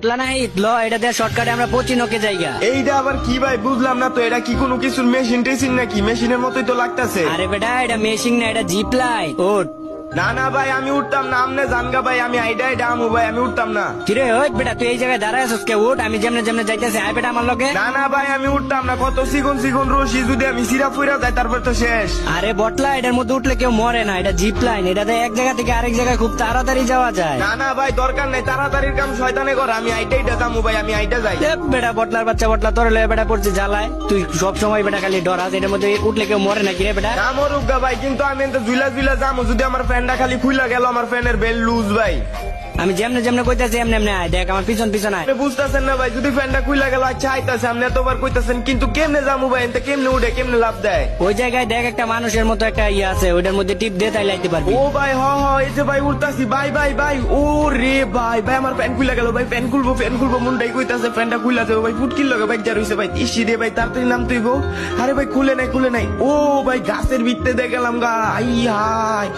বটলা নাই ল এটা দিয়ে শর্টকাটে আমরা পচিনোকে জায়গা। এইটা আবার কি ভাই বুঝলাম না তো, এটা কি কোনো কিছুর মেশিন টেশিন নাকি? মেশিনের মতোই তো লাগতেছে। আরে বেটা এটা মেশিন না, এটা জিপ লাইন। ওঠ। না না ভাই আমি উঠতাম না, আমনে জানগা ভাই, আমি আইডা আমু ভাই, আমি উঠতাম না। কিরে ওই বেটা তুই এই জায়গায় দাঁড়ায় আছিস কে? ওঠ, আমি যেমনে যেমনে যাইতেছি আয় বেটা আমার লগে। না না ভাই আমি উঠতাম না, কত চিকন চিকন রশি, যদি আমি সিরা ফুইরা যাই তারপর তো শেষ। আরে বটলা এটার মধ্যে উঠলে কেউ মরে না, এটা জিপ লাইন, এটাতে এক জায়গা থেকে আরেক জায়গায় খুব তাড়াতাড়ি যাওয়া যায়। না না ভাই দরকার নাই, তাড়াতাড়ির কাম শয়তানে করে, আমি আইটাই যামু ভাই, আমি আইটা যাই। এ বেটা বটলার বাচ্চা বটলা তোর লয়ে বেটা পড়ছে জ্বালায়, তুই সব সময় বেটা খালি ডরাস, এটার মধ্যে উঠলে কেউ মরে নাকি রে বেটা? না মরুক গা ভাই, কিন্তু আমি তো ঝুলা ঝুলা যামু, যদি আমার ফ্যানটা খালি খুইলা গেল, আমার ফ্যানের বেল লুজ ভাই। আমি যেমনে যেমনে কইতাছি এমনি এমনি আয়, দেখ আমার পিছন পিছন আয়। আপনি বুঝতেছেন না ভাই, যদি ফ্যানটা খুইলা গেল আচ্ছা আইতাছে, আপনি এতবার কইতাছেন, কিন্তু কেমনে যামু ভাই? এতে কেমনে উঠে, কেমনে লাভ দেয়? ওই জায়গায় দেখ একটা মানুষের মতো একটা ইয়ে আছে, ওইটার মধ্যে টিপ দিয়ে তাই লাইতে পারবি। ও ভাই হ হ, এই যে ভাই উঠতাছি, ভাই ভাই ভাই, ও রে ভাই ভাই আমার ফ্যান খুইলা গেল ভাই, ফ্যান খুলবো মনটাই কইতাছে ফ্যানটা খুইলা যাবে ভাই, ফুটকির লগে ভাই যা রইছে ভাই, ইসি রে ভাই তাড়াতাড়ি নাম তুইবো। আরে ভাই খুলে নাই, ও ভাই গাছের ভিতরে দিয়ে গেলাম গা, আই হাই।